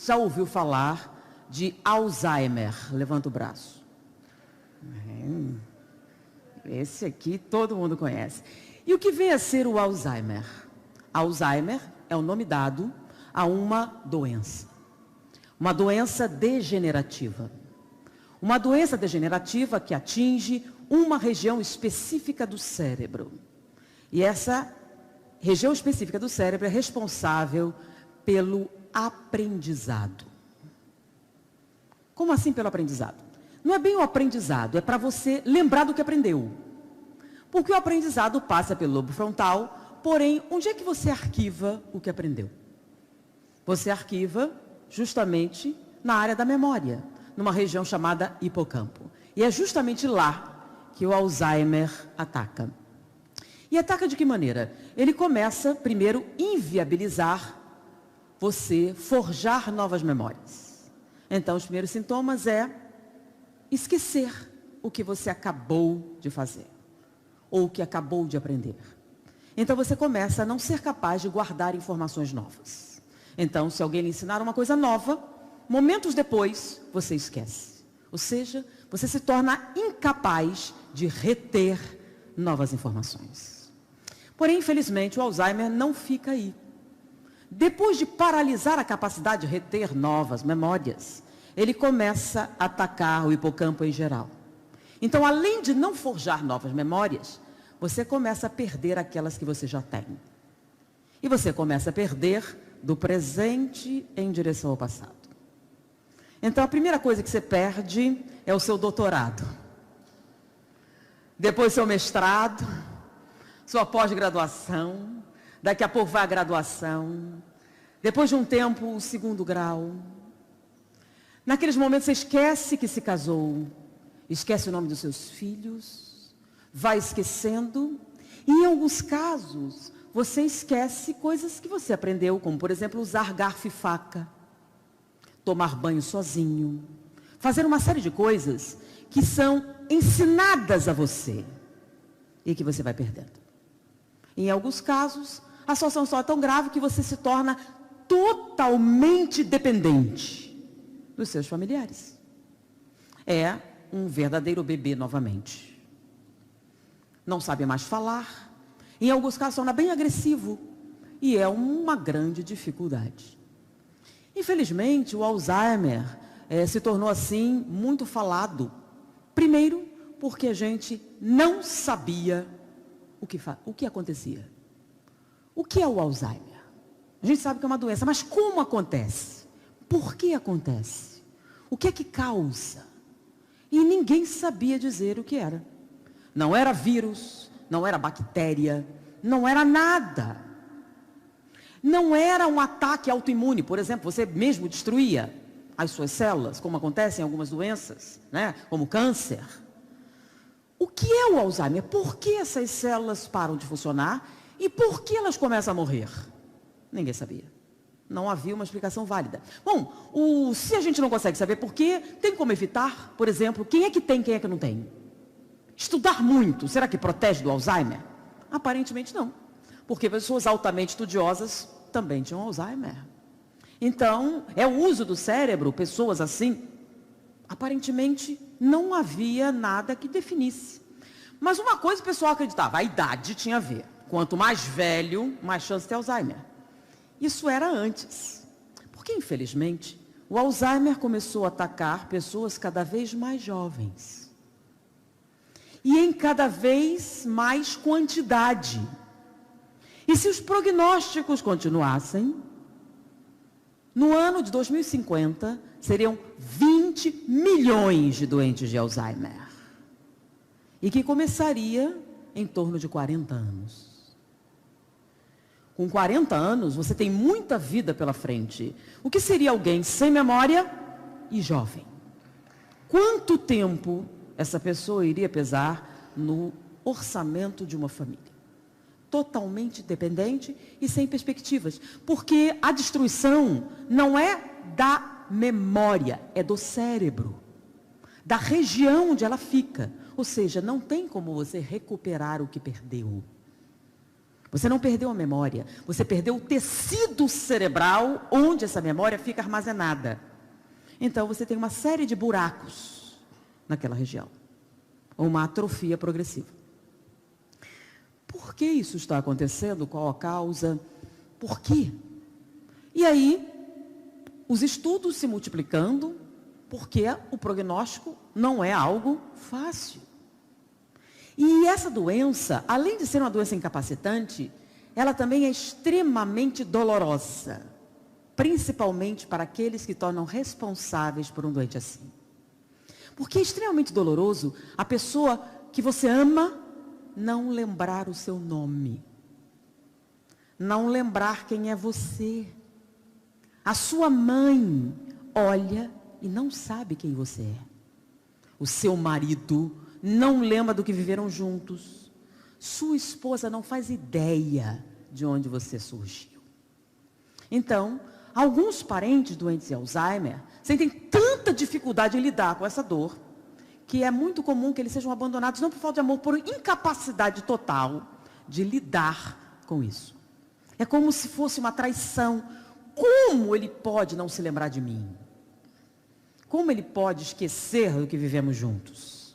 já ouviu falar de Alzheimer? Levanta o braço. Esse aqui todo mundo conhece. E o que vem a ser o Alzheimer? Alzheimer é o nome dado a uma doença. Uma doença degenerativa. Uma doença degenerativa que atinge uma região específica do cérebro. E essa região específica do cérebro é responsável pelo aprendizado. Como assim pelo aprendizado? Não é bem o aprendizado, é para você lembrar do que aprendeu. Porque o aprendizado passa pelo lobo frontal, porém, onde é que você arquiva o que aprendeu? Você arquiva justamente na área da memória, numa região chamada hipocampo. E é justamente lá que o Alzheimer ataca. E ataca de que maneira? Ele começa, primeiro, inviabilizar você forjar novas memórias. Então, os primeiros sintomas é esquecer o que você acabou de fazer, ou o que acabou de aprender. Então, você começa a não ser capaz de guardar informações novas. Então, se alguém lhe ensinar uma coisa nova, momentos depois, você esquece. Ou seja, você se torna incapaz de reter novas informações. Porém, infelizmente, o Alzheimer não fica aí. Depois de paralisar a capacidade de reter novas memórias, ele começa a atacar o hipocampo em geral. Então, além de não forjar novas memórias, você começa a perder aquelas que você já tem. E você começa a perder do presente em direção ao passado. Então, a primeira coisa que você perde é o seu doutorado. Depois, seu mestrado, sua pós-graduação, daqui a pouco vai a graduação. Depois de um tempo, o segundo grau. Naqueles momentos, você esquece que se casou, esquece o nome dos seus filhos, vai esquecendo. E, em alguns casos, você esquece coisas que você aprendeu, como, por exemplo, usar garfo e faca, tomar banho sozinho, fazer uma série de coisas que são ensinadas a você e que você vai perdendo. Em alguns casos, a situação só é tão grave que você se torna totalmente dependente dos seus familiares. É um verdadeiro bebê novamente. Não sabe mais falar. Em alguns casos, torna bem agressivo. E é uma grande dificuldade. Infelizmente, o Alzheimer se tornou assim muito falado. Primeiro, porque a gente não sabia o que acontecia. O que é o Alzheimer? A gente sabe que é uma doença, mas como acontece? Por que acontece? O que é que causa? E ninguém sabia dizer o que era. Não era vírus, não era bactéria, não era nada. Não era um ataque autoimune, por exemplo, você mesmo destruía as suas células, como acontece em algumas doenças, né? Como câncer. O que é o Alzheimer? Por que essas células param de funcionar e por que elas começam a morrer? Ninguém sabia. Não havia uma explicação válida. Bom, se a gente não consegue saber por quê, tem como evitar, por exemplo, quem é que tem, quem é que não tem? Estudar muito, será que protege do Alzheimer? Aparentemente não. Porque pessoas altamente estudiosas também tinham Alzheimer. Então, é o uso do cérebro, pessoas assim, aparentemente não havia nada que definisse. Mas uma coisa o pessoal acreditava, a idade tinha a ver. Quanto mais velho, mais chance de ter Alzheimer. Isso era antes. Porque, infelizmente, o Alzheimer começou a atacar pessoas cada vez mais jovens. E em cada vez mais quantidade. E se os prognósticos continuassem, no ano de 2050, seriam 20 milhões de doentes de Alzheimer. E que começaria em torno de 40 anos. Com 40 anos, você tem muita vida pela frente. O que seria alguém sem memória e jovem? Quanto tempo essa pessoa iria pesar no orçamento de uma família? Totalmente dependente e sem perspectivas. Porque a destruição não é da memória, é do cérebro. Da região onde ela fica. Ou seja, não tem como você recuperar o que perdeu. Você não perdeu a memória, você perdeu o tecido cerebral onde essa memória fica armazenada. Então você tem uma série de buracos naquela região, ou uma atrofia progressiva. Por que isso está acontecendo? Qual a causa? Por quê? E aí, os estudos se multiplicando, porque o prognóstico não é algo fácil. E essa doença, além de ser uma doença incapacitante, ela também é extremamente dolorosa, principalmente para aqueles que tornam responsáveis por um doente assim. Porque é extremamente doloroso a pessoa que você ama não lembrar o seu nome, não lembrar quem é você. A sua mãe olha e não sabe quem você é. O seu marido não lembra do que viveram juntos. Sua esposa não faz ideia de onde você surgiu. Então, alguns parentes doentes de Alzheimer sentem tanta dificuldade em lidar com essa dor, que é muito comum que eles sejam abandonados, não por falta de amor, por incapacidade total de lidar com isso. É como se fosse uma traição. Como ele pode não se lembrar de mim? Como ele pode esquecer do que vivemos juntos?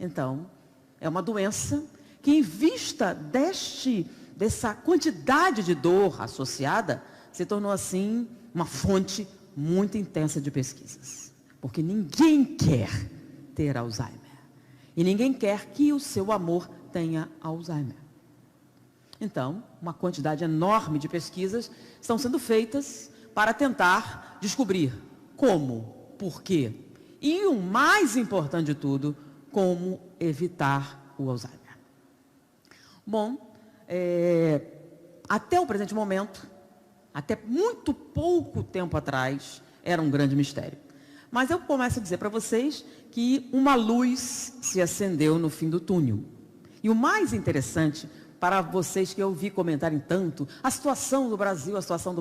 Então, é uma doença que, em vista dessa quantidade de dor associada, se tornou assim uma fonte muito intensa de pesquisas. Porque ninguém quer ter Alzheimer. E ninguém quer que o seu amor tenha Alzheimer. Então, uma quantidade enorme de pesquisas estão sendo feitas para tentar descobrir como, por quê e, o mais importante de tudo, como evitar o Alzheimer. Bom, até o presente momento, até muito pouco tempo atrás, era um grande mistério. Mas eu começo a dizer para vocês que uma luz se acendeu no fim do túnel. E o mais interessante, para vocês que eu ouvi comentarem tanto, a situação do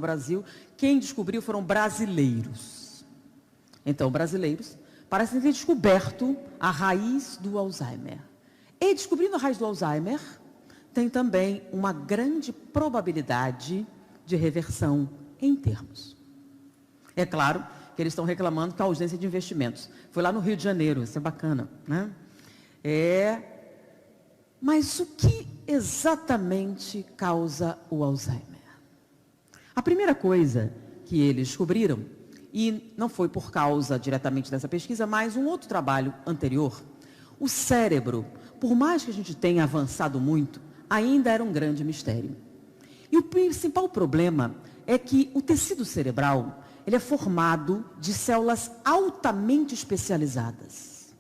Brasil, quem descobriu foram brasileiros. Então, brasileiros parecem ter descoberto a raiz do Alzheimer. E descobrindo a raiz do Alzheimer, tem também uma grande probabilidade de reversão em termos. É claro que eles estão reclamando da ausência de investimentos. Foi lá no Rio de Janeiro, isso é bacana, né? Mas o que exatamente causa o Alzheimer? A primeira coisa que eles descobriram, e não foi por causa diretamente dessa pesquisa, mas um outro trabalho anterior, o cérebro, por mais que a gente tenha avançado muito, ainda era um grande mistério. E o principal problema é que o tecido cerebral, ele é formado de células altamente especializadas.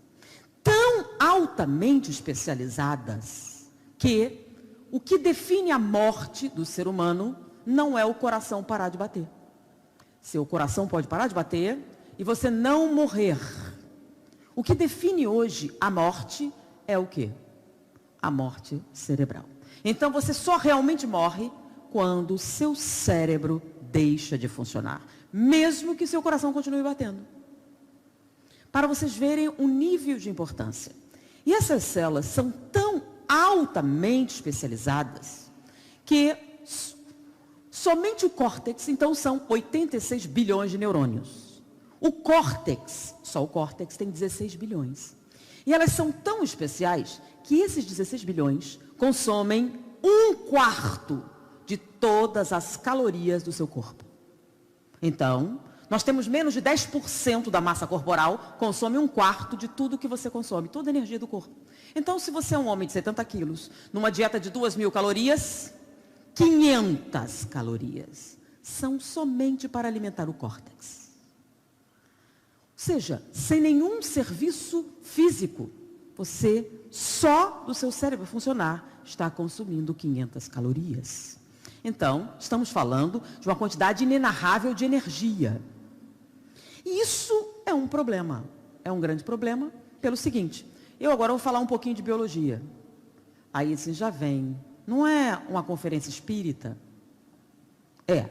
Tão altamente especializadas que o que define a morte do ser humano não é o coração parar de bater. Seu coração pode parar de bater e você não morrer. O que define hoje a morte é o quê? A morte cerebral. Então você só realmente morre quando o seu cérebro deixa de funcionar, mesmo que seu coração continue batendo. Para vocês verem o nível de importância. E essas células são tão altamente especializadas que somente o córtex, então são 86 bilhões de neurônios. O córtex, só o córtex tem 16 bilhões. E elas são tão especiais que esses 16 bilhões consomem 1/4 de todas as calorias do seu corpo. Então, nós temos menos de 10% da massa corporal, consome 1/4 de tudo que você consome, toda a energia do corpo. Então, se você é um homem de 70 quilos, numa dieta de 2.000 calorias, 500 calorias são somente para alimentar o córtex. Ou seja, sem nenhum serviço físico, você, só do seu cérebro funcionar, está consumindo 500 calorias. Então, estamos falando de uma quantidade inenarrável de energia. E isso é um problema, é um grande problema, pelo seguinte, eu agora vou falar um pouquinho de biologia. Aí assim já vem, não é uma conferência espírita? É.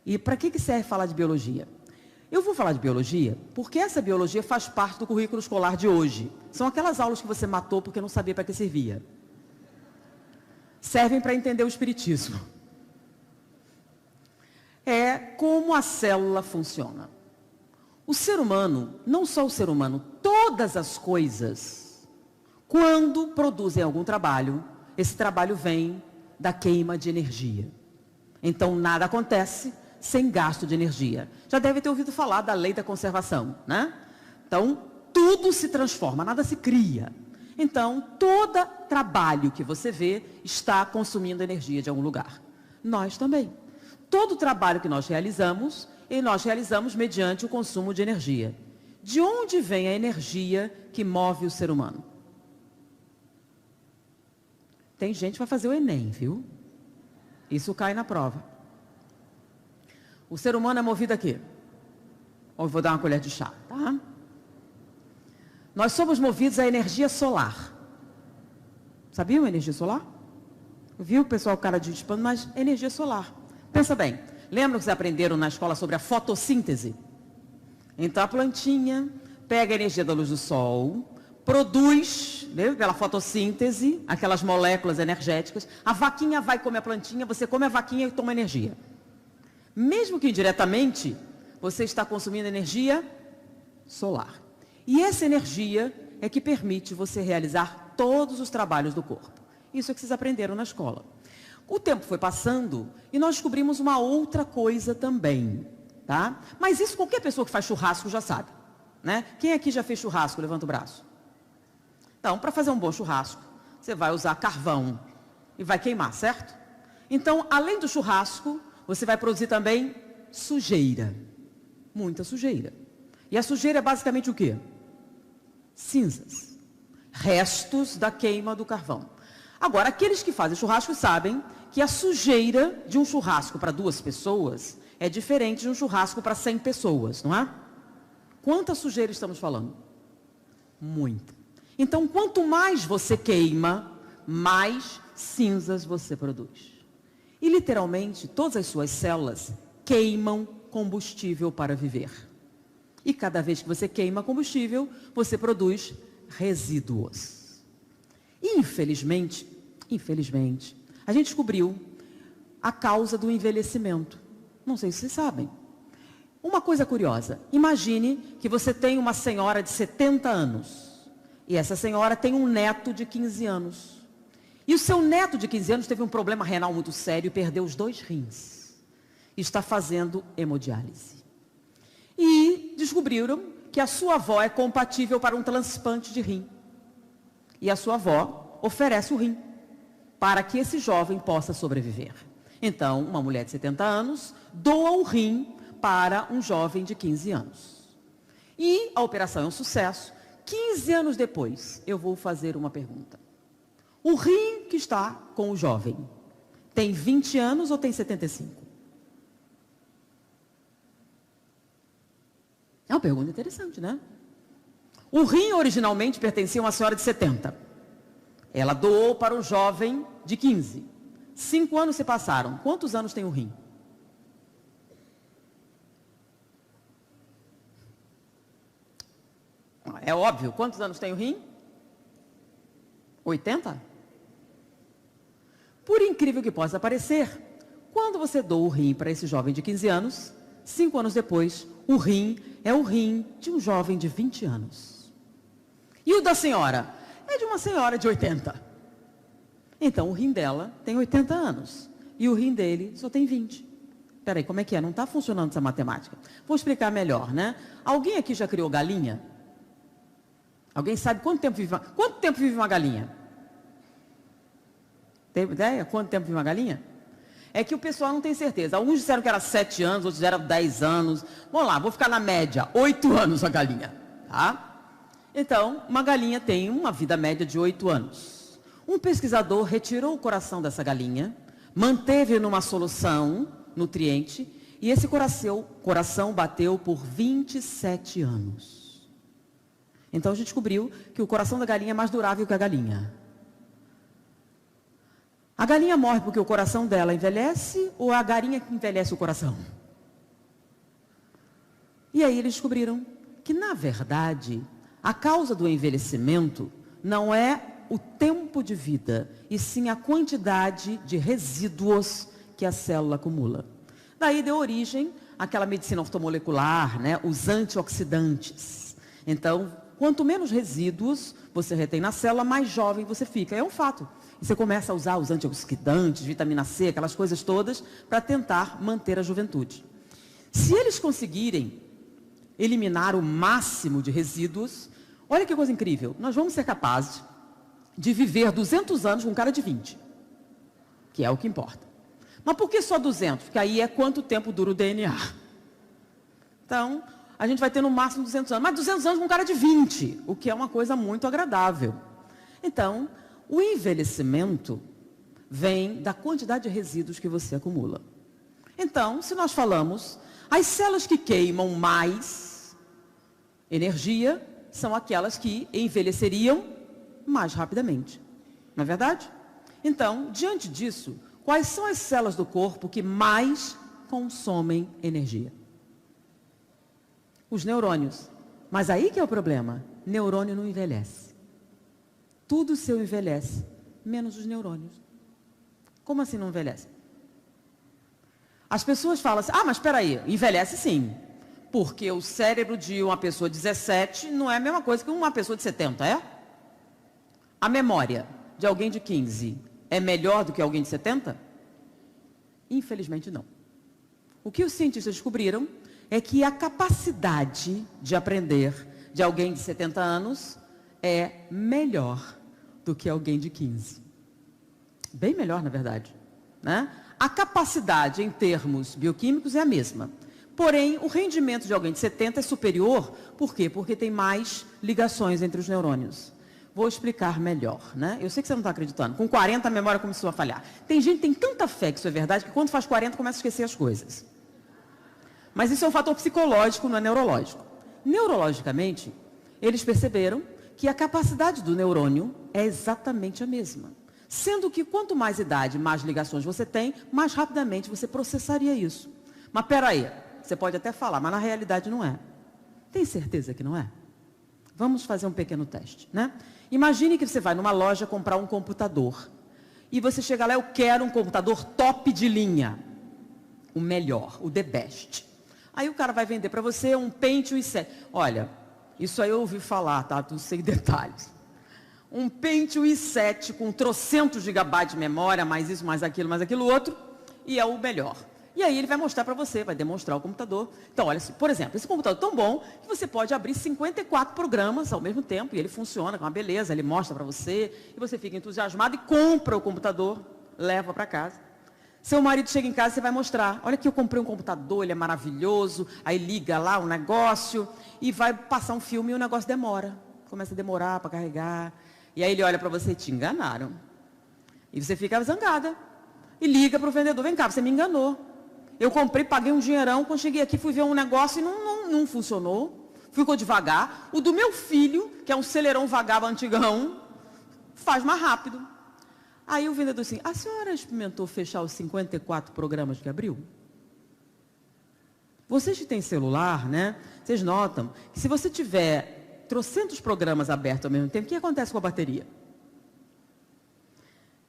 E para que serve falar de biologia? Eu vou falar de biologia porque essa biologia faz parte do currículo escolar de hoje. São aquelas aulas que você matou porque não sabia para que servia. servem para entender o espiritismo. É como a célula funciona. O ser humano, não só o ser humano, todas as coisas, quando produzem algum trabalho, esse trabalho vem da queima de energia. Então, nada acontece sem gasto de energia. Já deve ter ouvido falar da lei da conservação, né? Então, tudo se transforma, nada se cria. Então, todo trabalho que você vê está consumindo energia de algum lugar. Nós também. Todo trabalho que nós realizamos mediante o consumo de energia. De onde vem a energia que move o ser humano? Tem gente que vai fazer o Enem, viu? Isso cai na prova. O ser humano é movido a quê? Eu vou dar uma colher de chá, tá? Nós somos movidos à energia solar. Sabiam a energia solar? Viu o pessoal, cara de hispano, mas energia solar. Pensa bem, lembram que vocês aprenderam na escola sobre a fotossíntese? Então a plantinha pega a energia da luz do sol, produz, né, pela fotossíntese, aquelas moléculas energéticas, a vaquinha vai comer a plantinha, você come a vaquinha e toma energia. Mesmo que indiretamente, você está consumindo energia solar. E essa energia é que permite você realizar todos os trabalhos do corpo. Isso é que vocês aprenderam na escola. O tempo foi passando e nós descobrimos uma outra coisa também, tá? Mas isso qualquer pessoa que faz churrasco já sabe, né? Quem aqui já fez churrasco? Levanta o braço. Então, para fazer um bom churrasco, você vai usar carvão e vai queimar, certo? Então, além do churrasco, você vai produzir também sujeira. Muita sujeira. E a sujeira é basicamente o quê? Cinzas. Restos da queima do carvão. Agora, aqueles que fazem churrasco sabem que a sujeira de um churrasco para 2 pessoas é diferente de um churrasco para 100 pessoas, não é? Quanta sujeira estamos falando? Muita. Então, quanto mais você queima, mais cinzas você produz. E, literalmente, todas as suas células queimam combustível para viver. E cada vez que você queima combustível, você produz resíduos. Infelizmente, a gente descobriu a causa do envelhecimento. Não sei se vocês sabem. Uma coisa curiosa, imagine que você tem uma senhora de 70 anos. E essa senhora tem um neto de 15 anos. E o seu neto de 15 anos teve um problema renal muito sério e perdeu os 2 rins. E está fazendo hemodiálise. E descobriram que a sua avó é compatível para um transplante de rim. E a sua avó oferece o rim para que esse jovem possa sobreviver. Então, uma mulher de 70 anos doa o rim para um jovem de 15 anos. E a operação é um sucesso. 15 anos depois, eu vou fazer uma pergunta. O rim que está com o jovem tem 20 anos ou tem 75? É uma pergunta interessante, né? O rim originalmente pertencia a uma senhora de 70. Ela doou para um jovem de 15. 5 anos se passaram. Quantos anos tem o rim? É óbvio. Quantos anos tem o rim? 80? Por incrível que possa parecer, quando você doa o rim para esse jovem de 15 anos, 5 anos depois, o rim é o rim de um jovem de 20 anos. E o da senhora? É de uma senhora de 80. Então, o rim dela tem 80 anos. E o rim dele só tem 20. Peraí, como é que é? Não está funcionando essa matemática. Vou explicar melhor, né? Alguém aqui já criou galinha? Alguém sabe quanto tempo vive uma galinha? Tem ideia? Quanto tempo vive uma galinha? É que o pessoal não tem certeza. Alguns disseram que era 7 anos, outros disseram 10 anos. Vamos lá, vou ficar na média. 8 anos a galinha. Tá? Então, uma galinha tem uma vida média de 8 anos. Um pesquisador retirou o coração dessa galinha, manteve numa solução nutriente, e esse coração bateu por 27 anos. Então a gente descobriu que o coração da galinha é mais durável que a galinha. A galinha morre porque o coração dela envelhece ou a galinha que envelhece o coração? E aí eles descobriram que, na verdade, a causa do envelhecimento não é o tempo de vida, e sim a quantidade de resíduos que a célula acumula. Daí deu origem àquela medicina ortomolecular, né? Os antioxidantes. Então, quanto menos resíduos você retém na célula, mais jovem você fica. É um fato. E você começa a usar os antioxidantes, vitamina C, aquelas coisas todas, para tentar manter a juventude. Se eles conseguirem eliminar o máximo de resíduos, olha que coisa incrível, nós vamos ser capazes de viver 200 anos com um cara de 20, que é o que importa. Mas por que só 200? Porque aí é quanto tempo dura o DNA. Então, a gente vai ter no máximo 200 anos, mas 200 anos com um cara de 20, o que é uma coisa muito agradável. Então, o envelhecimento vem da quantidade de resíduos que você acumula. Então, se nós falamos, as células que queimam mais energia são aquelas que envelheceriam mais rapidamente. Não é verdade? Então, diante disso, quais são as células do corpo que mais consomem energia? Os neurônios. Mas aí que é o problema. Neurônio não envelhece. Tudo seu envelhece, menos os neurônios. Como assim não envelhece? As pessoas falam assim, mas espera aí, envelhece sim. Porque o cérebro de uma pessoa de 17 não é a mesma coisa que uma pessoa de 70, é? A memória de alguém de 15 é melhor do que alguém de 70? Infelizmente não. O que os cientistas descobriram é que a capacidade de aprender de alguém de 70 anos é melhor do que alguém de 15. Bem melhor, na verdade, né? A capacidade em termos bioquímicos é a mesma. Porém, o rendimento de alguém de 70 é superior. Por quê? Porque tem mais ligações entre os neurônios. Vou explicar melhor, né? Eu sei que você não está acreditando. Com 40 a memória começou a falhar. Tem gente que tem tanta fé que isso é verdade, que quando faz 40 começa a esquecer as coisas. Mas isso é um fator psicológico, não é neurológico. Neurologicamente, eles perceberam que a capacidade do neurônio é exatamente a mesma. Sendo que quanto mais idade, mais ligações você tem, mais rapidamente você processaria isso. Mas peraí, você pode até falar, mas na realidade não é. Tem certeza que não é? Vamos fazer um pequeno teste, né? Imagine que você vai numa loja comprar um computador. E você chega lá, eu quero um computador top de linha. O melhor, o the best. Aí o cara vai vender para você um Pentium i7. Olha, isso aí eu ouvi falar, tá? Não sei detalhes. Um Pentium i7 com trocentos gigabytes de memória, mais isso, mais aquilo outro, e é o melhor. E aí ele vai mostrar para você, vai demonstrar o computador. Então, olha, por exemplo, esse computador é tão bom que você pode abrir 54 programas ao mesmo tempo, e ele funciona com uma beleza, ele mostra para você, e você fica entusiasmado e compra o computador, leva para casa. Seu marido chega em casa, você vai mostrar, olha que eu comprei um computador, ele é maravilhoso, aí liga lá um negócio, e vai passar um filme e o negócio demora. Começa a demorar para carregar. E aí ele olha para você, te enganaram. E você fica zangada. E liga para o vendedor, vem cá, você me enganou. Eu comprei, paguei um dinheirão, quando cheguei aqui fui ver um negócio e não funcionou. Ficou devagar. O do meu filho, que é um celeirão vagaba antigão, faz mais rápido. Aí o vendedor assim, a senhora experimentou fechar os 54 programas que abriu? Vocês que têm celular, né? Vocês notam que se você tiver trocentos programas abertos ao mesmo tempo, o que acontece com a bateria?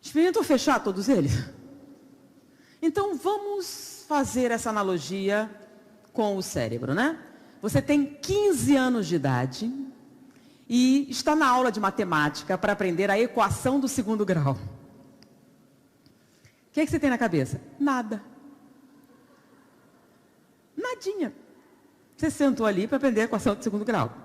Experimentou fechar todos eles? Então vamos fazer essa analogia com o cérebro, né? Você tem 15 anos de idade e está na aula de matemática para aprender a equação do segundo grau. O que você tem na cabeça? Nada. Nadinha. Você sentou ali para aprender a equação do segundo grau.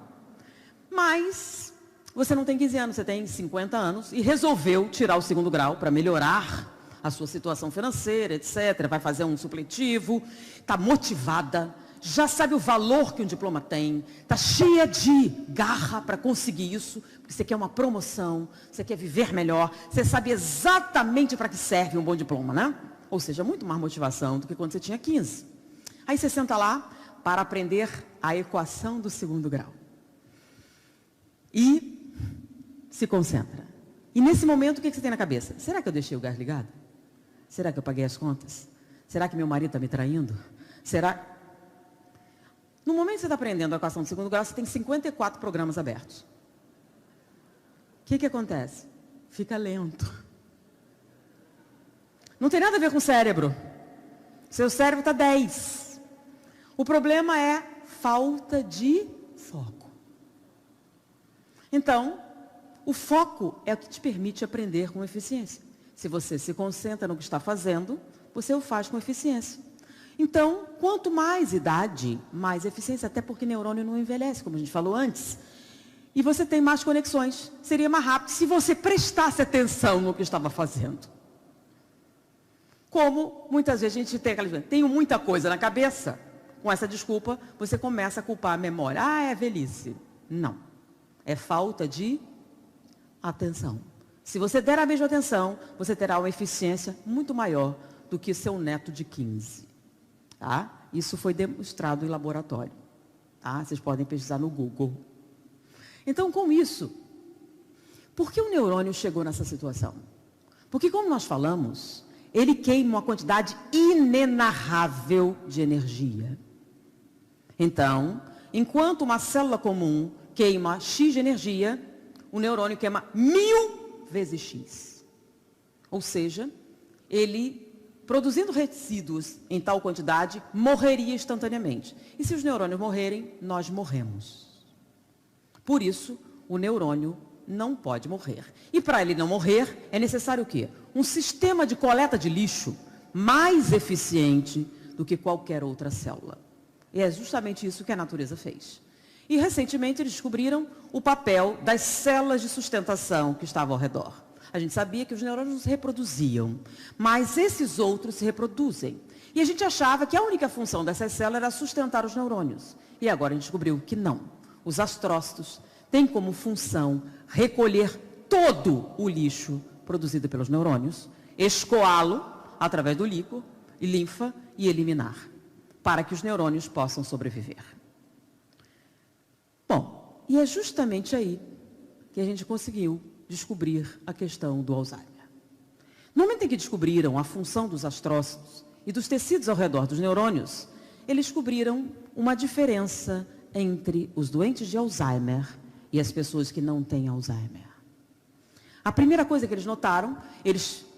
Mas você não tem 15 anos, você tem 50 anos e resolveu tirar o segundo grau para melhorar a sua situação financeira, etc. Vai fazer um supletivo, está motivada, já sabe o valor que um diploma tem, está cheia de garra para conseguir isso, porque você quer uma promoção, você quer viver melhor, você sabe exatamente para que serve um bom diploma, né? Ou seja, muito mais motivação do que quando você tinha 15. Aí você senta lá para aprender a equação do segundo grau. E se concentra. E nesse momento, o que você tem na cabeça? Será que eu deixei o gás ligado? Será que eu paguei as contas? Será que meu marido está me traindo? Será... No momento que você está aprendendo a equação do segundo grau, você tem 54 programas abertos. O que acontece? fica lento. Não tem nada a ver com o cérebro. Seu cérebro está 10. O problema é falta de foco. Então, o foco é o que te permite aprender com eficiência. Se você se concentra no que está fazendo, você o faz com eficiência. Então, quanto mais idade, mais eficiência, até porque neurônio não envelhece, como a gente falou antes. E você tem mais conexões. Seria mais rápido se você prestasse atenção no que estava fazendo. Como muitas vezes a gente tem aquela... Tenho muita coisa na cabeça. Com essa desculpa, você começa a culpar a memória. Ah, é velhice. Não. É falta de atenção. Se você der a mesma atenção, você terá uma eficiência muito maior do que seu neto de 15. Tá? Isso foi demonstrado em laboratório. Tá? Vocês podem pesquisar no Google. Então, com isso, por que o neurônio chegou nessa situação? Porque, como nós falamos, ele queima uma quantidade inenarrável de energia. Então, enquanto uma célula comum queima X de energia, o neurônio queima 1000 vezes X. Ou seja, ele, produzindo resíduos em tal quantidade, morreria instantaneamente. E se os neurônios morrerem, nós morremos. Por isso, o neurônio não pode morrer. E para ele não morrer, é necessário o quê? Um sistema de coleta de lixo mais eficiente do que qualquer outra célula. E é justamente isso que a natureza fez. E recentemente eles descobriram o papel das células de sustentação que estavam ao redor. A gente sabia que os neurônios não se reproduziam, mas esses outros se reproduzem. E a gente achava que a única função dessas células era sustentar os neurônios. E agora a gente descobriu que não. Os astrócitos têm como função recolher todo o lixo produzido pelos neurônios, escoá-lo através do líquido e linfa e eliminar, para que os neurônios possam sobreviver. Bom, e é justamente aí que a gente conseguiu descobrir a questão do Alzheimer. No momento em que descobriram a função dos astrócitos e dos tecidos ao redor dos neurônios, eles descobriram uma diferença entre os doentes de Alzheimer e as pessoas que não têm Alzheimer. A primeira coisa que eles notaram,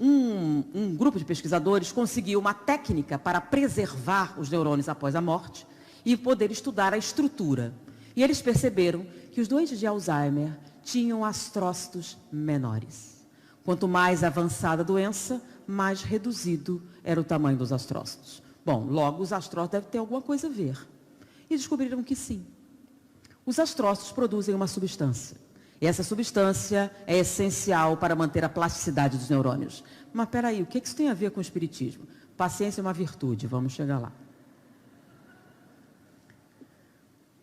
um grupo de pesquisadores conseguiu uma técnica para preservar os neurônios após a morte e poder estudar a estrutura. E eles perceberam que os doentes de Alzheimer tinham astrócitos menores. Quanto mais avançada a doença, mais reduzido era o tamanho dos astrócitos. Bom, logo os astrócitos devem ter alguma coisa a ver. E descobriram que sim. Os astrócitos produzem uma substância. E essa substância é essencial para manter a plasticidade dos neurônios. Mas peraí, o que isso tem a ver com o espiritismo? Paciência é uma virtude, vamos chegar lá.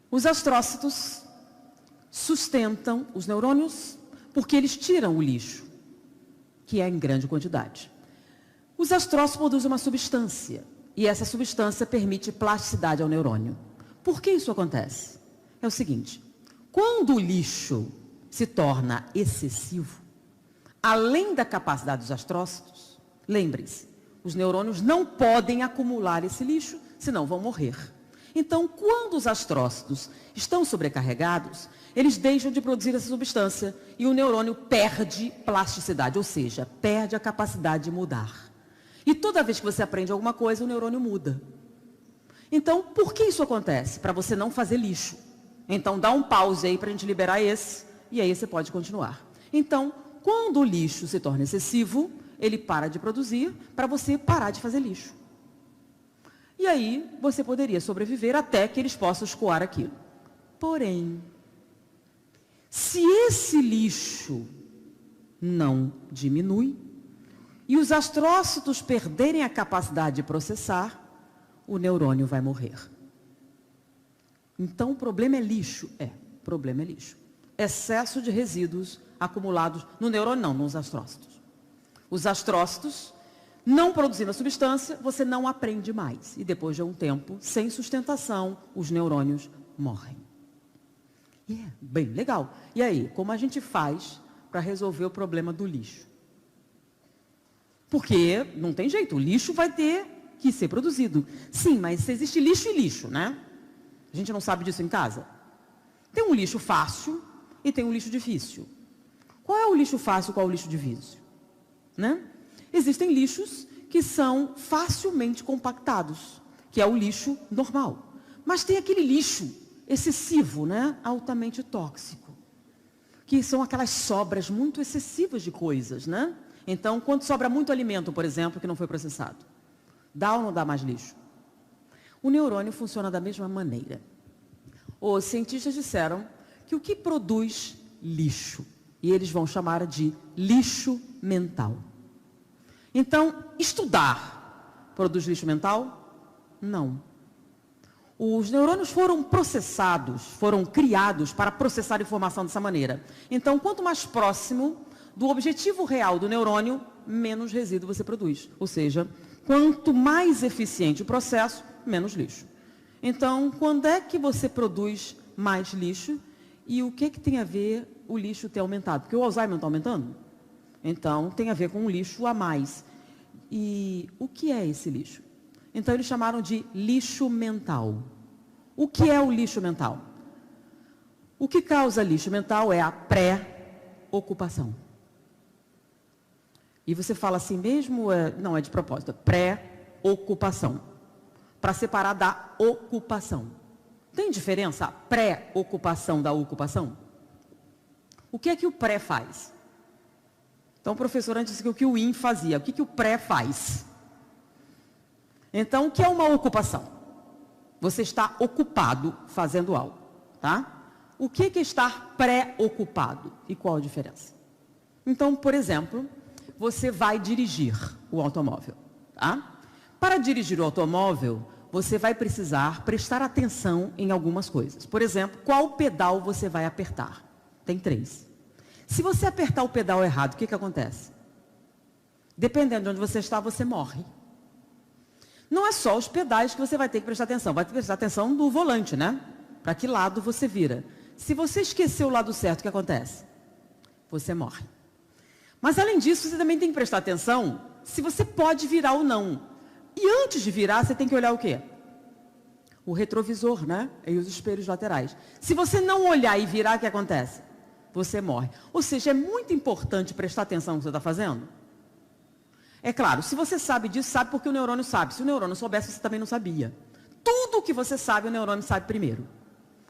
Os astrócitos sustentam os neurônios porque eles tiram o lixo, que é em grande quantidade. Os astrócitos produzem uma substância, e essa substância permite plasticidade ao neurônio. Por que isso acontece? É o seguinte, quando o lixo se torna excessivo, além da capacidade dos astrócitos, lembrem-se, os neurônios não podem acumular esse lixo, senão vão morrer. Então, quando os astrócitos estão sobrecarregados, eles deixam de produzir essa substância e o neurônio perde plasticidade, ou seja, perde a capacidade de mudar. E toda vez que você aprende alguma coisa, o neurônio muda. Então, por que isso acontece? Para você não fazer lixo. Então, dá um pause aí para a gente liberar esse, e aí você pode continuar. Então, quando o lixo se torna excessivo, ele para de produzir para você parar de fazer lixo. E aí, você poderia sobreviver até que eles possam escoar aquilo. Porém, se esse lixo não diminui, e os astrócitos perderem a capacidade de processar, o neurônio vai morrer. Então, o problema é lixo? O problema é lixo. Excesso de resíduos acumulados no neurônio, não, nos astrócitos. Os astrócitos, não produzindo a substância, você não aprende mais. E depois de um tempo, sem sustentação, os neurônios morrem. Bem legal. E aí, como a gente faz para resolver o problema do lixo? Porque não tem jeito, o lixo vai ter que ser produzido. Sim, mas existe lixo e lixo, né? A gente não sabe disso em casa. Tem um lixo fácil e tem um lixo difícil. Qual é o lixo fácil, qual é o lixo difícil? Né? Existem lixos que são facilmente compactados, que é o lixo normal. Mas tem aquele lixo excessivo, né? Altamente tóxico, que são aquelas sobras muito excessivas de coisas, né? Então, quando sobra muito alimento, por exemplo, que não foi processado, dá ou não dá mais lixo? O neurônio funciona da mesma maneira. Os cientistas disseram que o que produz lixo, e eles vão chamar de lixo mental. Então, estudar produz lixo mental? Não. Os neurônios foram processados, foram criados para processar informação dessa maneira. Então, quanto mais próximo do objetivo real do neurônio, menos resíduo você produz. Ou seja, quanto mais eficiente o processo, menos lixo. Então, quando é que você produz mais lixo? E o que tem a ver o lixo ter aumentado? Porque o Alzheimer está aumentando? Então, tem a ver com um lixo a mais. E o que é esse lixo? Então, eles chamaram de lixo mental. O que é o lixo mental? O que causa lixo mental é a pré-ocupação. E você fala assim mesmo, não é de propósito, pré-ocupação. Para separar da ocupação. Tem diferença a pré-ocupação da ocupação? O que é que o pré faz? Então, o professor antes disse que o que o IN fazia. O que o pré faz? Então, o que é uma ocupação? Você está ocupado fazendo algo, tá? O que é estar pré-ocupado? E qual a diferença? Então, por exemplo, você vai dirigir o automóvel, tá? Para dirigir o automóvel, você vai precisar prestar atenção em algumas coisas. Por exemplo, qual pedal você vai apertar? Tem 3. Se você apertar o pedal errado, o que acontece? Dependendo de onde você está, você morre. Não é só os pedais que você vai ter que prestar atenção. Vai ter que prestar atenção no volante, né? Para que lado você vira. Se você esquecer o lado certo, o que acontece? Você morre. Mas além disso, você também tem que prestar atenção se você pode virar ou não. E antes de virar, você tem que olhar o quê? O retrovisor, né? E os espelhos laterais. Se você não olhar e virar, o que acontece? Você morre. Ou seja, é muito importante prestar atenção no que você está fazendo. É claro, se você sabe disso, sabe porque o neurônio sabe. Se o neurônio soubesse, você também não sabia. Tudo o que você sabe, o neurônio sabe primeiro.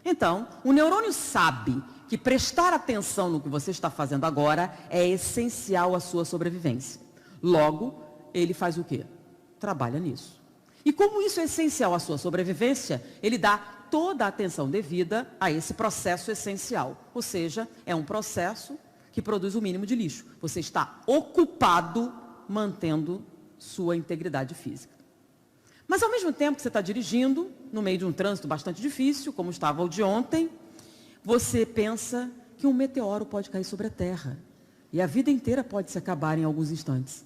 Então, o neurônio sabe que prestar atenção no que você está fazendo agora é essencial à sua sobrevivência. Logo, ele faz o quê? Trabalha nisso. E como isso é essencial à sua sobrevivência, ele dá toda a atenção devida a esse processo essencial. Ou seja, é um processo que produz o mínimo de lixo. Você está ocupado mantendo sua integridade física. Mas ao mesmo tempo que você está dirigindo, no meio de um trânsito bastante difícil, como estava o de ontem, você pensa que um meteoro pode cair sobre a Terra. E a vida inteira pode se acabar em alguns instantes.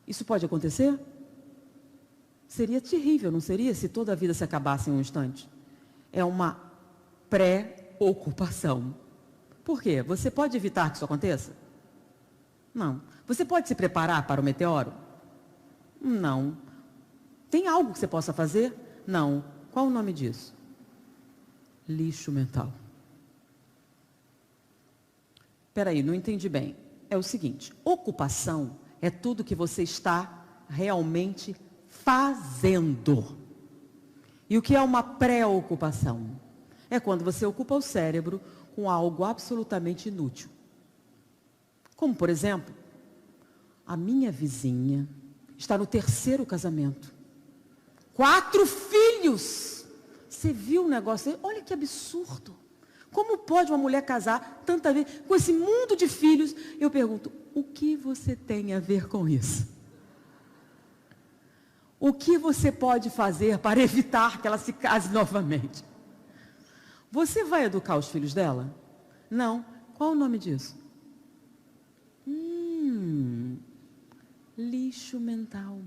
Isso pode acontecer? Seria terrível, não seria, se toda a vida se acabasse em um instante? É uma pré-ocupação. Por quê? Você pode evitar que isso aconteça? Não. Você pode se preparar para o meteoro? Não. Tem algo que você possa fazer? Não. Qual o nome disso? Lixo mental. Espera aí, não entendi bem. É o seguinte, ocupação é tudo que você está realmente fazendo. E o que é uma pré-ocupação? É quando você ocupa o cérebro com algo absolutamente inútil. Como, por exemplo, a minha vizinha está no 3º casamento. 4 filhos! Você viu o negócio? Olha que absurdo. Como pode uma mulher casar tanta vez com esse mundo de filhos? Eu pergunto, o que você tem a ver com isso? O que você pode fazer para evitar que ela se case novamente? Você vai educar os filhos dela? Não. Qual o nome disso? Lixo mental.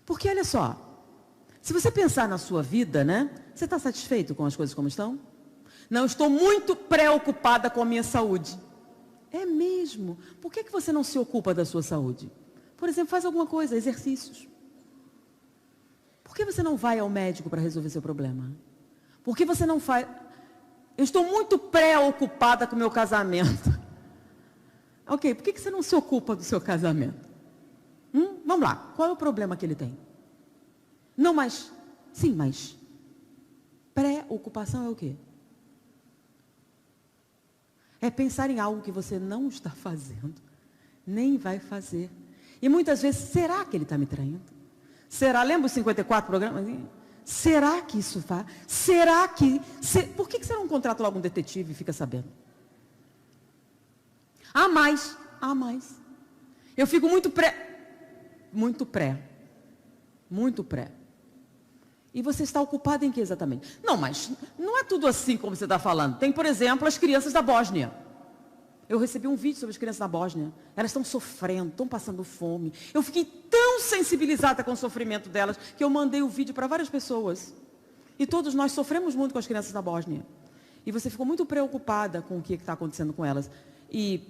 Porque olha só, se você pensar na sua vida, né? Você está satisfeito com as coisas como estão? Não, estou muito preocupada com a minha saúde. É mesmo? Por que você não se ocupa da sua saúde? Por exemplo, faz alguma coisa, exercícios. Por que você não vai ao médico para resolver seu problema? Por que você não faz... Eu estou muito preocupada com o meu casamento. Ok, por que você não se ocupa do seu casamento? Vamos lá, qual é o problema que ele tem? Não, mas, sim, mas preocupação é o quê? É pensar em algo que você não está fazendo, nem vai fazer. E muitas vezes, será que ele está me traindo? Será? Lembra os 54 programas? Será que isso faz? Será que... Por que você não contrata logo um detetive e fica sabendo? Há mais. Eu fico muito pré. E você está ocupado em que exatamente? Não, mas não é tudo assim como você está falando. Tem, por exemplo, as crianças da Bósnia. Eu recebi um vídeo sobre as crianças da Bósnia. Elas estão sofrendo, estão passando fome. Eu fiquei tão sensibilizada com o sofrimento delas que eu mandei o vídeo para várias pessoas. E todos nós sofremos muito com as crianças da Bósnia. E você ficou muito preocupada com o que está acontecendo com elas. E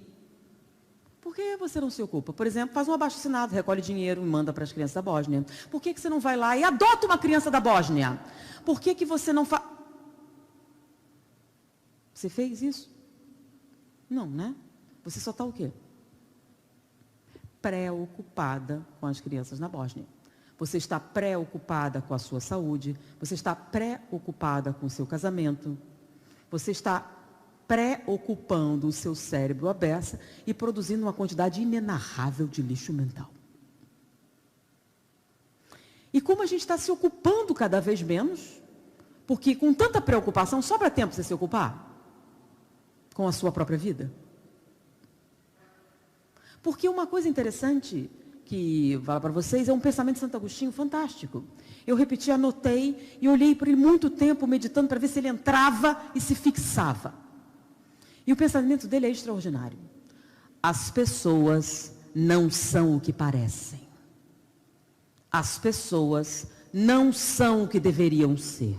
por que você não se ocupa? Por exemplo, faz um abaixo-assinado, recolhe dinheiro e manda para as crianças da Bósnia. Por que você não vai lá e adota uma criança da Bósnia? Por que você não faz... Você fez isso? Não, né? Você só está o quê? Preocupada com as crianças na Bósnia. Você está preocupada com a sua saúde. Você está preocupada com o seu casamento. Você está preocupando o seu cérebro à beça e produzindo uma quantidade inenarrável de lixo mental. E como a gente está se ocupando cada vez menos, porque com tanta preocupação sobra tempo para você se ocupar com a sua própria vida. Porque uma coisa interessante que vou falar para vocês é um pensamento de Santo Agostinho fantástico. Eu repeti, anotei e olhei por ele muito tempo meditando para ver se ele entrava e se fixava. E o pensamento dele é extraordinário. As pessoas não são o que parecem. As pessoas não são o que deveriam ser.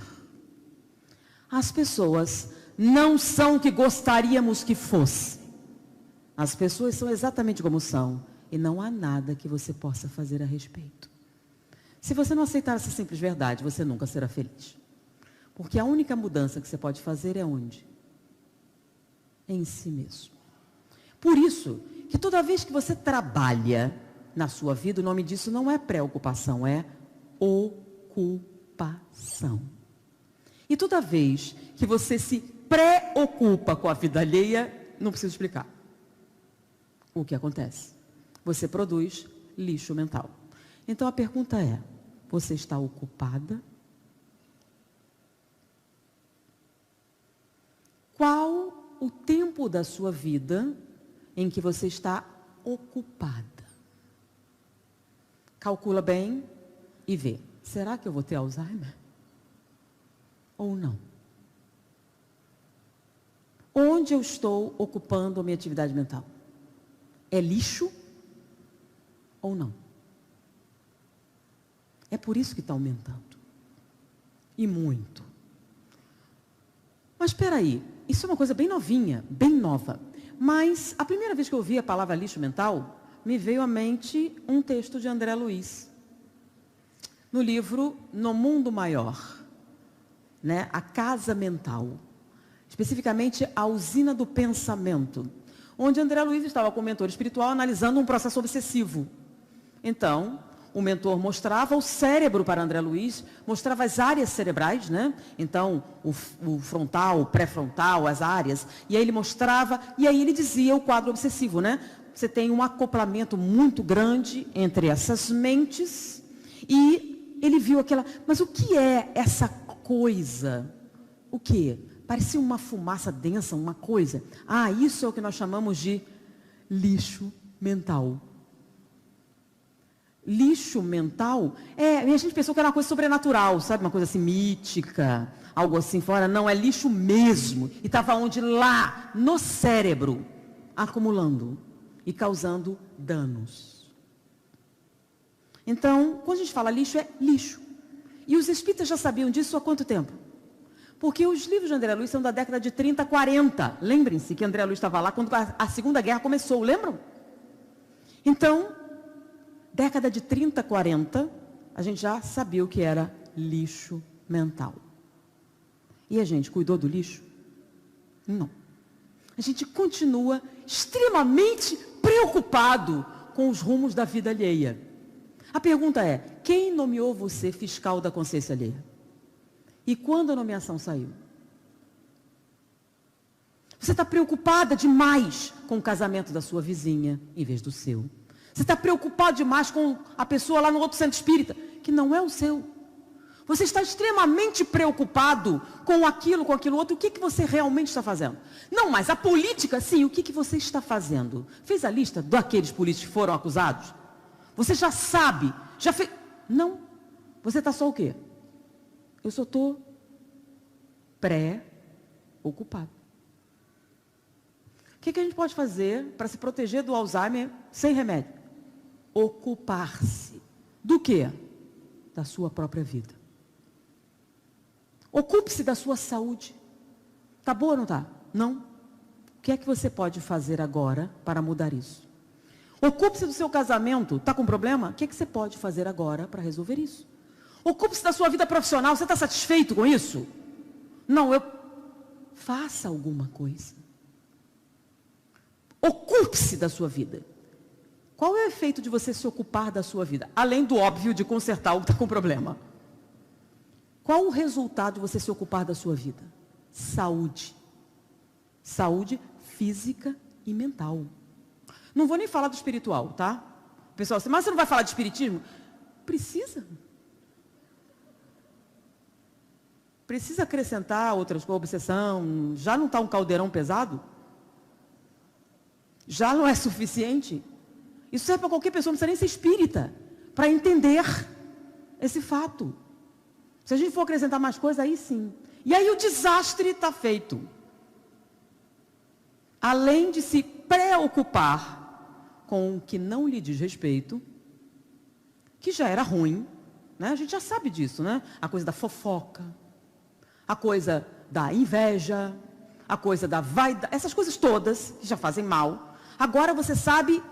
As pessoas não são o que gostaríamos que fossem. As pessoas são exatamente como são. E não há nada que você possa fazer a respeito. Se você não aceitar essa simples verdade, você nunca será feliz. Porque a única mudança que você pode fazer é onde? Em si mesmo. Por isso, que toda vez que você trabalha na sua vida, o nome disso não é preocupação, é ocupação. E toda vez que você se preocupa com a vida alheia, não preciso explicar o que acontece. Você produz lixo mental. Então a pergunta é, você está ocupada? Qual o tempo da sua vida em que você está ocupada? Calcula bem e vê. Será que eu vou ter Alzheimer? Ou não? Onde eu estou ocupando a minha atividade mental? É lixo ou não? É por isso que está aumentando. E muito. Mas espera aí, isso é uma coisa bem novinha, bem nova. Mas a primeira vez que eu ouvi a palavra lixo mental, me veio à mente um texto de André Luiz. No livro No Mundo Maior, né? A Casa Mental. Especificamente a usina do pensamento. Onde André Luiz estava com o mentor espiritual analisando um processo obsessivo. Então, o mentor mostrava o cérebro para André Luiz, mostrava as áreas cerebrais, né? Então, o frontal, o pré-frontal, as áreas. E aí ele mostrava, e aí ele dizia o quadro obsessivo, né? Você tem um acoplamento muito grande entre essas mentes. E ele viu aquela... Mas o que é essa coisa? O que? Parecia uma fumaça densa, uma coisa. Ah, isso é o que nós chamamos de lixo mental. Lixo mental, a gente pensou que era uma coisa sobrenatural, sabe? Uma coisa assim mítica, algo assim fora. Não, é lixo mesmo. E estava onde? Lá, no cérebro, acumulando e causando danos. Então, quando a gente fala lixo, é lixo. E os espíritas já sabiam disso há quanto tempo? Porque os livros de André Luiz são da década de 30, 40. Lembrem-se que André Luiz estava lá quando a Segunda Guerra começou, lembram? Então, década de 30, 40, a gente já sabia o que era lixo mental. E a gente cuidou do lixo? Não. A gente continua extremamente preocupado com os rumos da vida alheia. A pergunta é, quem nomeou você fiscal da consciência alheia? E quando a nomeação saiu? Você está preocupada demais com o casamento da sua vizinha, em vez do seu. Você está preocupado demais com a pessoa lá no outro centro espírita, que não é o seu. Você está extremamente preocupado com aquilo outro. O que você realmente está fazendo? Não, mas a política, sim, o que você está fazendo? Fez a lista daqueles políticos que foram acusados? Você já sabe, já fez... Não, você está só o quê? Eu só estou preocupado. O que a gente pode fazer para se proteger do Alzheimer sem remédio? Ocupar-se. Do quê? Da sua própria vida. Ocupe-se da sua saúde. Tá boa ou não tá? Não. O que é que você pode fazer agora para mudar isso? Ocupe-se do seu casamento. Tá com problema? O que é que você pode fazer agora para resolver isso? Ocupe-se da sua vida profissional. Você está satisfeito com isso? Não, faça alguma coisa. Ocupe-se da sua vida. Qual é o efeito de você se ocupar da sua vida? Além do óbvio de consertar o que está com problema. Qual o resultado de você se ocupar da sua vida? Saúde. Saúde física e mental. Não vou nem falar do espiritual, tá? O pessoal assim, mas você não vai falar de espiritismo? Precisa. Precisa acrescentar outras coisas, obsessão. Já não está um caldeirão pesado? Já não é suficiente? Isso serve para qualquer pessoa, não precisa nem ser espírita, para entender esse fato. Se a gente for acrescentar mais coisas, aí sim. E aí o desastre está feito. Além de se preocupar com o que não lhe diz respeito, que já era ruim, né? A gente já sabe disso, né? A coisa da fofoca, a coisa da inveja, a coisa da vaidade, essas coisas todas que já fazem mal. Agora você sabe,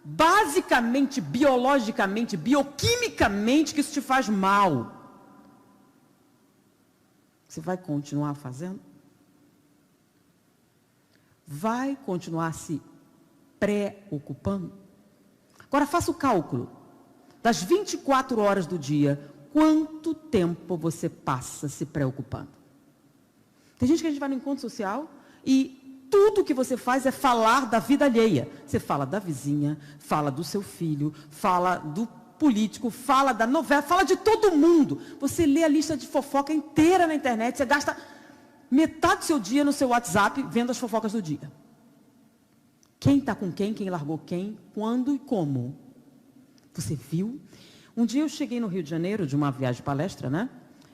basicamente, biologicamente, bioquimicamente, que isso te faz mal. Você vai continuar fazendo? Vai continuar se preocupando? Agora faça o cálculo. Das 24 horas do dia, quanto tempo você passa se preocupando? Tem gente que a gente vai no encontro social e tudo que você faz é falar da vida alheia. Você fala da vizinha, fala do seu filho, fala do político, fala da novela, fala de todo mundo. Você lê a lista de fofoca inteira na internet, você gasta metade do seu dia no seu WhatsApp vendo as fofocas do dia. Quem está com quem largou quem, quando e como. Você viu? Um dia eu cheguei no Rio de Janeiro, de uma viagem de palestra, né?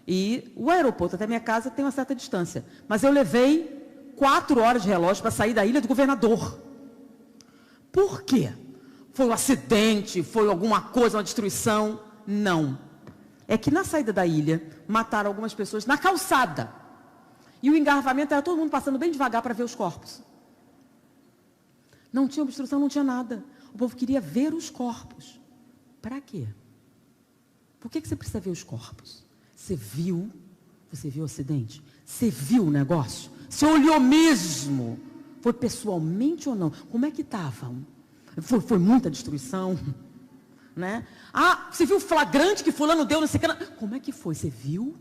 E o aeroporto até minha casa tem uma certa distância. Mas eu levei 4 horas de relógio para sair da Ilha do Governador. Por quê? Foi um acidente? Foi alguma coisa, uma destruição? Não. É que na saída da ilha, mataram algumas pessoas na calçada. E o engarrafamento era todo mundo passando bem devagar para ver os corpos. Não tinha obstrução, não tinha nada. O povo queria ver os corpos. Para quê? Por que você precisa ver os corpos? Você viu o acidente? Você viu o negócio? Você olhou mesmo? Foi pessoalmente ou não? Como é que estavam? Foi muita destruição, né? Ah, você viu o flagrante que fulano deu, não sei o que. Como é que foi? Você viu?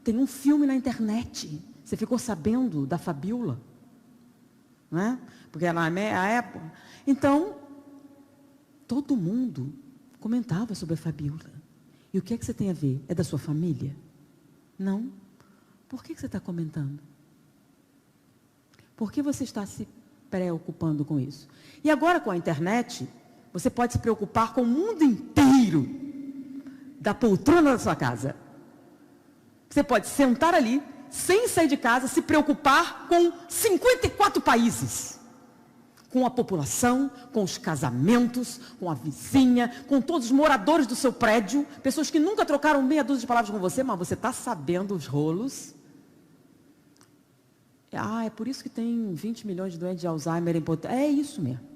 Tem um filme na internet. Você ficou sabendo da Fabiola, né? Porque ela é a época. Então, todo mundo comentava sobre a Fabiola. E o que é que você tem a ver? É da sua família? Não. Por que você está comentando? Por que você está se preocupando com isso? E agora com a internet, você pode se preocupar com o mundo inteiro da poltrona da sua casa. Você pode sentar ali, sem sair de casa, se preocupar com 54 países. Com a população, com os casamentos, com a vizinha, com todos os moradores do seu prédio, pessoas que nunca trocaram meia dúzia de palavras com você, mas você está sabendo os rolos. Ah, é por isso que tem 20 milhões de doentes de Alzheimer em Portugal. É isso mesmo.